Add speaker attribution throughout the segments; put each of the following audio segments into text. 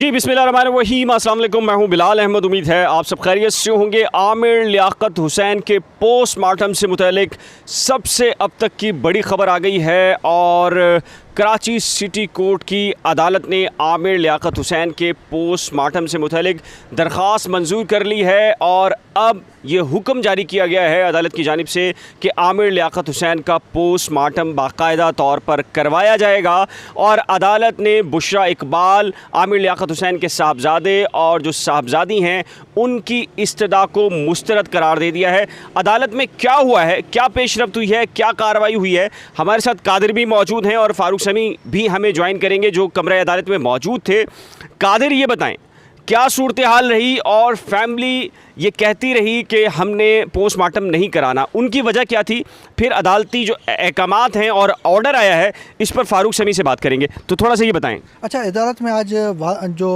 Speaker 1: जी बिस्मिल्लाहिर्रहमानिर्रहीम, अस्सलाम वालेकुम। मैं हूं बिलाल अहमद। उम्मीद है आप सब खैरियत से होंगे। आमिर लियाकत हुसैन के पोस्टमार्टम से मुतल्लिक सबसे अब तक की बड़ी खबर आ गई है और कराची सिटी कोर्ट की अदालत ने आमिर लियाकत हुसैन के पोस्टमार्टम से मुतल्लिक दरख्वास्त मंजूर कर ली है और अब ये हुक्म जारी किया गया है अदालत की जानिब से कि आमिर लियाकत हुसैन का पोस्टमार्टम बाकायदा तौर पर करवाया जाएगा। और अदालत ने बुशरा इकबाल, आमिर लियाकत हुसैन के साहबजादे और जो साहबजादी हैं उनकी इस्तदा को मुस्तरद करार दे दिया है। अदालत में क्या हुआ है, क्या पेशरफ्त हुई है, क्या कार्रवाई हुई है, हमारे साथ कादिर भी मौजूद हैं और फारूक समी भी हमें ज्वाइन करेंगे जो कमरे अदालत में मौजूद थे। कादिर, ये बताएं क्या सूरत हाल रही और फैमिली ये कहती रही कि हमने पोस्टमार्टम नहीं कराना, उनकी वजह क्या थी? फिर अदालती जो अहकामात हैं और ऑर्डर आया है इस पर फारूक समी से बात करेंगे, तो थोड़ा सा ये बताएं।
Speaker 2: अच्छा, अदालत में आज जो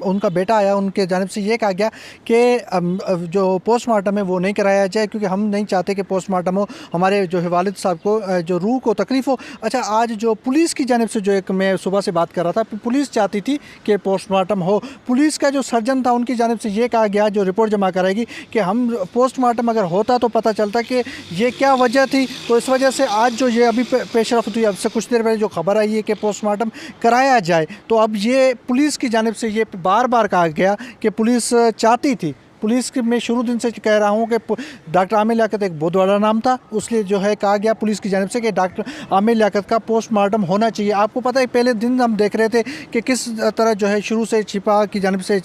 Speaker 2: उनका बेटा आया उनके जानिब से ये कहा गया कि जो पोस्टमार्टम है वो नहीं कराया जाए क्योंकि हम नहीं चाहते कि पोस्टमार्टम हो, हमारे जो है वालिद साहब को जो रूह को तकलीफ़ हो। अच्छा, आज जो पुलिस की जानिब से जो एक मैं सुबह से बात कर रहा था, पुलिस चाहती थी कि पोस्टमार्टम हो। पुलिस का जो सर्जन था उनकी जानिब से ये कहा गया, जो रिपोर्ट जमा कराएगी, कि हम पोस्टमार्टम अगर होता तो पता चलता कि ये क्या वजह थी। तो इस वजह से आज जो ये अभी पेशरफ्त हुई, अब से कुछ देर पहले जो खबर आई है कि पोस्टमार्टम कराया जाए, तो अब ये पुलिस की जानिब से ये बार बार कहा गया कि पुलिस चाहती थी। पुलिस के मैं शुरू दिन से कह रहा हूँ कि डॉक्टर आमिर लियाकत एक बहुत बड़ा नाम था, उसलिए जो है कहा गया पुलिस की जानिब से कि डॉक्टर आमिर लियाकत का पोस्टमार्टम होना चाहिए। आपको पता है पहले दिन हम देख रहे थे कि किस तरह जो है शुरू से छिपा की जानिब से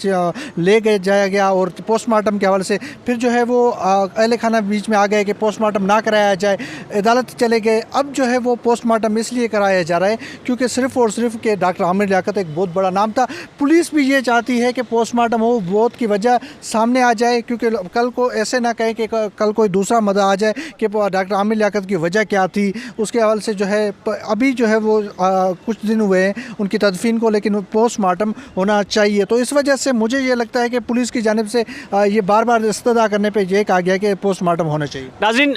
Speaker 2: ले गए जाया गया और पोस्टमार्टम के हवाले से फिर जो है वो अहले खाना बीच में आ गए कि पोस्टमार्टम ना कराया जाए, अदालत चले गए। अब जो है वो पोस्टमार्टम इसलिए कराया जा रहा है क्योंकि सिर्फ़ और सिर्फ कि डॉक्टर आमिर लियाकत एक बहुत बड़ा नाम था। पुलिस भी ये चाहती है कि पोस्टमार्टम हो, मौत की वजह सामने आ जाए, क्योंकि कल को ऐसे ना कहे कि कल कोई दूसरा मदा आ जाए कि डॉक्टर आमिर लियाकत की वजह क्या थी। उसके हवाले से जो है अभी जो है वो कुछ दिन हुए हैं उनकी तदफीन को, लेकिन पोस्टमार्टम होना चाहिए। तो इस वजह से मुझे ये लगता है कि पुलिस की जानिब से ये बार बार इस्तदा करने पर यह कहा गया कि पोस्टमार्टम होना चाहिए।
Speaker 1: नाज़रीन,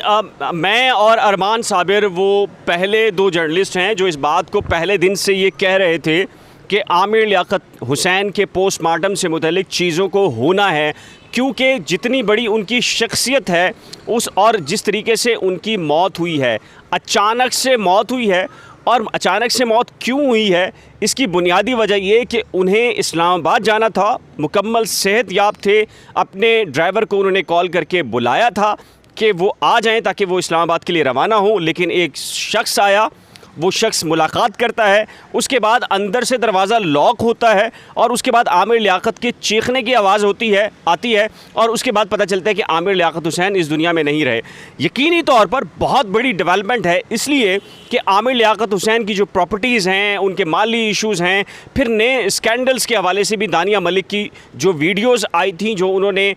Speaker 1: मैं और अरमान साबिर वो पहले दो जर्नलिस्ट हैं जो इस बात को पहले दिन से ये कह रहे थे कि आमिर लियाकत हुसैन के पोस्टमार्टम से मुतल्लिक चीज़ों को होना है, क्योंकि जितनी बड़ी उनकी शख्सियत है उस और जिस तरीके से उनकी मौत हुई है, अचानक से मौत हुई है। और अचानक से मौत क्यों हुई है, इसकी बुनियादी वजह ये कि उन्हें इस्लामाबाद जाना था, मुकम्मल सेहत याब थे, अपने ड्राइवर को उन्होंने कॉल करके बुलाया था कि वो आ जाएं ताकि वो इस्लामाबाद के लिए रवाना हो। लेकिन एक शख्स आया, वो शख्स मुलाकात करता है, उसके बाद अंदर से दरवाज़ा लॉक होता है और उसके बाद आमिर लियाकत के चीखने की आवाज़ आती है और उसके बाद पता चलता है कि आमिर लियाकत हुसैन इस दुनिया में नहीं रहे। यकीनी तौर पर बहुत बड़ी डेवलपमेंट है, इसलिए कि आमिर लियाकत हुसैन की जो प्रॉपर्टीज़ हैं, उनके माली इशूज़ हैं, फिर नए स्कैंडल्स के हवाले से भी दानिया मलिक की जो वीडियोज़ आई थी जो उन्होंने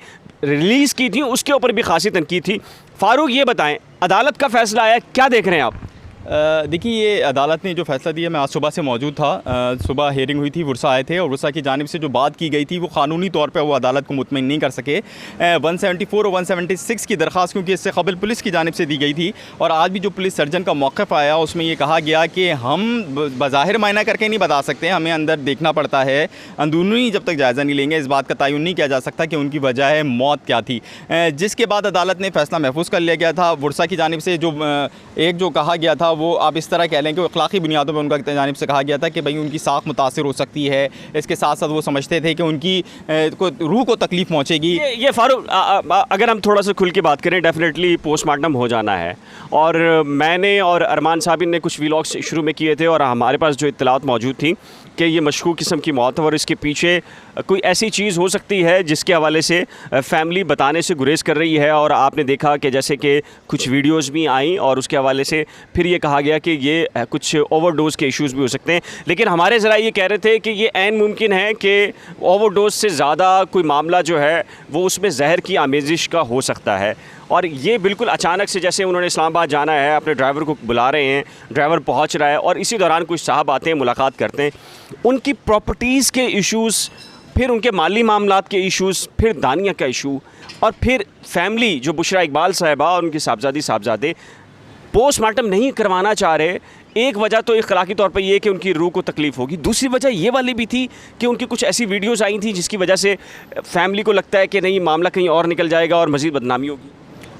Speaker 1: रिलीज़ की थी उसके ऊपर भी खासी तनकीद थी। फ़ारूक, ये बताएँ, अदालत का फ़ैसला आया, क्या देख रहे हैं आप?
Speaker 3: देखिए, ये अदालत ने जो फ़ैसला दिया, मैं आज सुबह से मौजूद था। सुबह हेयरिंग हुई थी, वर्षा आए थे और वर्षा की जानिब से जो बात की गई थी वो क़ानूनी तौर पे वो अदालत को मुतमईन नहीं कर सके। 174 और 176 की दरख्वास्त क्योंकि इससे कबल पुलिस की जानिब से दी गई थी और आज भी जो पुलिस सर्जन का मौक़िफ़ आया उसमें ये कहा गया कि हम बज़ाहिर मायना करके नहीं बता सकते, हमें अंदर देखना पड़ता है, अंदरूनी जब तक जायज़ा नहीं लेंगे इस बात का तयन नहीं किया जा सकता कि उनकी वजह मौत क्या थी। जिसके बाद अदालत ने फ़ैसला महफूज कर लिया गया था। वर्षा की जानिब से जो एक जो कहा गया था वो आप इस तरह कह लें कि अखलाकी बुनियादों पर उनका जानिब से कहा गया था कि भाई उनकी साख मुतासिर हो सकती है, इसके साथ साथ वो समझते थे कि उनकी रूह को तकलीफ़ पहुँचेगी।
Speaker 1: ये फारूक, अगर हम थोड़ा सा खुल के बात करें, डेफिनेटली पोस्टमार्टम हो जाना है और मैंने और अरमान साहब ने कुछ व्लॉग्स शुरू में किए थे और हमारे पास जो इत्तलात मौजूद थी कि ये मशकूक किस्म की मौत है और इसके पीछे कोई ऐसी चीज़ हो सकती है जिसके हवाले से फैमिली बताने से गुरेज कर रही है। और आपने देखा कि जैसे कि कुछ वीडियोस भी आई और उसके हवाले से फिर ये कहा गया कि ये कुछ ओवरडोज़ के इश्यूज़ भी हो सकते हैं। लेकिन हमारे ज़रा ये कह रहे थे कि ये ऐन मुमकिन है कि ओवरडोज़ से ज़्यादा कोई मामला जो है वो उसमें जहर की आमेज़िश का हो सकता है। और ये बिल्कुल अचानक से, जैसे उन्होंने इस्लामाबाद जाना है, अपने ड्राइवर को बुला रहे हैं, ड्राइवर पहुंच रहा है और इसी दौरान कुछ साहब आते हैं, मुलाकात करते हैं, उनकी प्रॉपर्टीज़ के इश्यूज़, फिर उनके माली मामलात के इश्यूज़, फिर दानिया का इशू और फिर फैमिली जो बुशरा इकबाल साहिबा और उनके साहबजादी साहबजादे, पोस्टमार्टम नहीं करवाना चाह रहे, एक वजह तो इखलाकी तौर पर ये कि उनकी रूह को तकलीफ़ होगी, दूसरी वजह ये वाली भी थी कि उनकी कुछ ऐसी वीडियोज़ आई थी जिसकी वजह से फैमिली को लगता है कि नहीं मामला कहीं और निकल जाएगा और मज़ीद बदनामी होगी।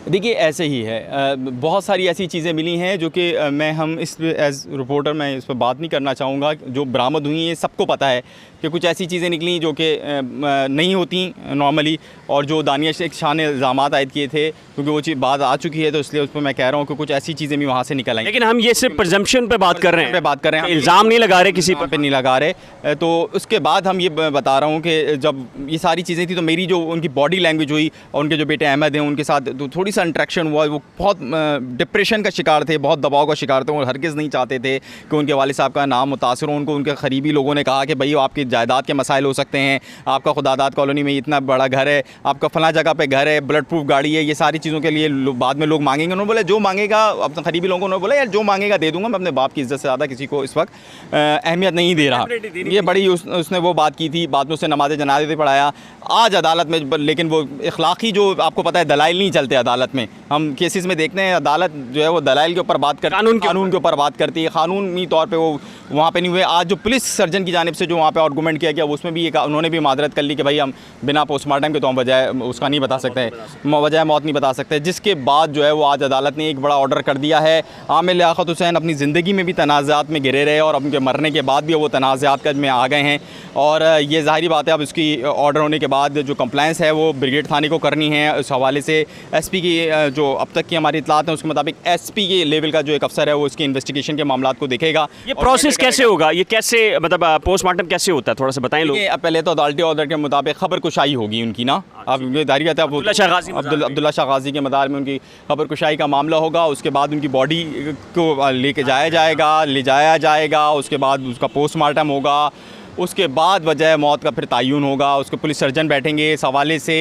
Speaker 3: देखिए ऐसे ही है, बहुत सारी ऐसी चीज़ें मिली हैं जो कि हम इस एज़ रिपोर्टर मैं इस पर बात नहीं करना चाहूँगा। जो बरामद हुई हैं सबको पता है कि कुछ ऐसी चीज़ें निकली जो कि नहीं होती नॉर्मली, और जो दानिया शेख शाह ने इल्ज़ाम आयद किए थे, क्योंकि वो चीज़ बात आ चुकी है तो इसलिए उस पर मैं कह रहा हूँ कि कुछ ऐसी चीज़ें भी वहाँ से निकल आई।
Speaker 1: लेकिन हम ये सिर्फ प्रजम्पशन पे बात कर रहे हैं,
Speaker 3: हम
Speaker 1: इल्ज़ाम नहीं लगा रहे, किसी
Speaker 3: पे नहीं लगा रहे। तो उसके बाद हम ये बता रहा हूँ कि जब ये सारी चीज़ें थी तो मेरी जो उनकी बॉडी लैंग्वेज हुई और उनके जो बेटे अहमद हैं उनके साथ तो थोड़ी सा इंट्रैक्शन हुआ। वो बहुत डिप्रेशन का शिकार थे, बहुत दबाव का शिकार थे, और हरगिज़ नहीं चाहते थे कि उनके वालिद साहब का नाम मुतासर हो। उनको उनके करीबी लोगों ने कहा कि भाई आपकी जायदाद के मसाइल हो सकते हैं, आपका खुदादाद कॉलोनी में इतना बड़ा घर है, आपका फला जगह पे घर है, बुलेट प्रूफ गाड़ी है, ये सारी चीज़ों के लिए बाद में लोग मांगेंगे। उन्होंने बोला जो मांगेगा, अपने करीबी लोगों ने बोला यार जो मांगेगा दे दूंगा, मैं अपने बाप की इज़्ज़त से ज़्यादा किसी को इस वक्त अहमियत नहीं दे रहा। ये बड़ी उसने वो बात की थी, बाद में उसने नमाज जनाजे पे पढ़ाया आज अदालत में। लेकिन वो इखलाकी जो आपको पता है दलाइल नहीं चलते अदालत में, हम केसेस में देखते हैं अदालत जो है वो दलाइल के ऊपर बात करती है, कानून के ऊपर बात करती है, कानूनी तौर पर वो वहाँ पे नहीं हुए। आज जो पुलिस सर्जन की जानिब से जो वहाँ पे आर्गूमेंट किया गया उसमें भी उन्होंने भी मादरत कर ली कि भाई हम बिना पोस्टमार्टम के तो हम वजह उसका नहीं बता सकते, वजह मौत नहीं बता सकते। जिसके बाद जो है वो आज अदालत ने एक बड़ा ऑर्डर कर दिया है। आमिर लियाकत हुसैन अपनी ज़िंदगी में भी तनाज़ात में घिरे रहे और उनके मरने के बाद भी वो तनाज़ात में आ गए हैं, और ये ज़ाहिरी बात है अब उसकी ऑर्डर होने के बाद जो कंप्लाइंस है वो ब्रिगेड थाने को करनी है। उस हवाले से एसपी की जो अब तक की हमारी इत्तलात हैं उसके मुताबिक एसपी के लेवल का जो एक अफसर है वो उसकी इन्वेस्टिगेशन के मामला को देखेगा।
Speaker 1: ये प्रोसेस कैसे होगा, ये कैसे मतलब पोस्टमार्टम कैसे होता है, थोड़ा सा बताएं लोग।
Speaker 3: पहले तो अदालती ऑर्डर के मुताबिक खबर कुशाई होगी उनकी ना, अब ये दायरी रहता है अब्दुल्ला शाह गाजी के मदार में उनकी खबर कुशाई का मामला होगा। उसके बाद उनकी बॉडी को लेके ले जाया जाएगा, उसके बाद उसका पोस्टमार्टम होगा, उसके बाद वजह मौत का फिर तयन होगा। उसके पुलिस सर्जन बैठेंगे इस हवाले से।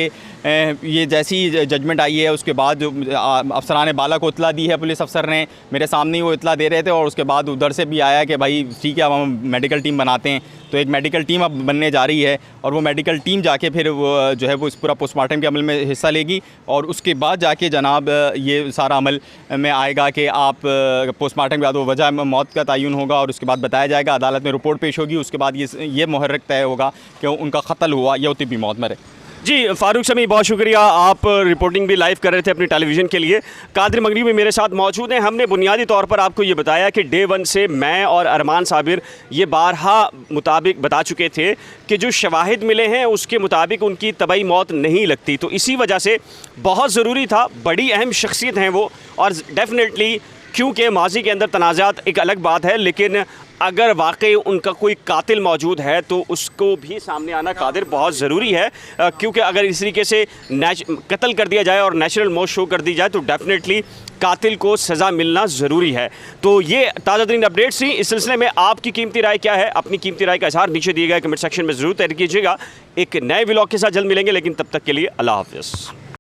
Speaker 3: ये जैसी जजमेंट आई है उसके बाद जो अफसरान बाला को इतला दी है पुलिस अफसर ने, मेरे सामने ही वो इतला दे रहे थे, और उसके बाद उधर से भी आया कि भाई ठीक है अब हम मेडिकल टीम बनाते हैं। तो एक मेडिकल टीम अब बनने जा रही है और वो मेडिकल टीम जाके फिर वो जो है वो इस पूरा पोस्टमार्टम के अमल में हिस्सा लेगी, और उसके बाद जाके जनाब ये सारा अमल में आएगा कि आप पोस्टमार्टम के बाद वो वजह मौत का तयन होगा और उसके बाद बताया जाएगा, अदालत में रिपोर्ट पेश होगी। उसके बाद ये मुहर्रिक तय होगा कि उनका कत्ल हुआ या तिब्बी मौत मरे।
Speaker 1: जी फ़ारूक समी बहुत शुक्रिया, आप रिपोर्टिंग भी लाइव कर रहे थे अपनी टेलीविज़न के लिए। कादिर मगरिबी मेरे साथ मौजूद हैं। हमने बुनियादी तौर पर आपको ये बताया कि डे वन से मैं और अरमान साबिर ये बारहा मुताबिक बता चुके थे कि जो शवाहिद मिले हैं उसके मुताबिक उनकी तबई मौत नहीं लगती, तो इसी वजह से बहुत ज़रूरी था, बड़ी अहम शख्सियत हैं वो, और डेफिनेटली क्योंकि माजी के अंदर तनाज़ात एक अलग बात है, लेकिन अगर वाकई उनका कोई कातिल मौजूद है तो उसको भी सामने आना कादिर बहुत ज़रूरी है, क्योंकि अगर इस तरीके से कत्ल कर दिया जाए और नेचुरल मौत शो कर दी जाए तो डेफिनेटली कातिल को सज़ा मिलना ज़रूरी है। तो ये ताज़ा तरीन अपडेट्स थी। इस सिलसिले में आपकी कीमती राय क्या है, अपनी कीमती राय का इज़हार नीचे दिए गए कमेंट सेक्शन में ज़रूर तहरीर कीजिएगा। एक नए व्लॉग के साथ जल्द मिलेंगे, लेकिन तब तक के लिए अल्लाह हाफ़िज़।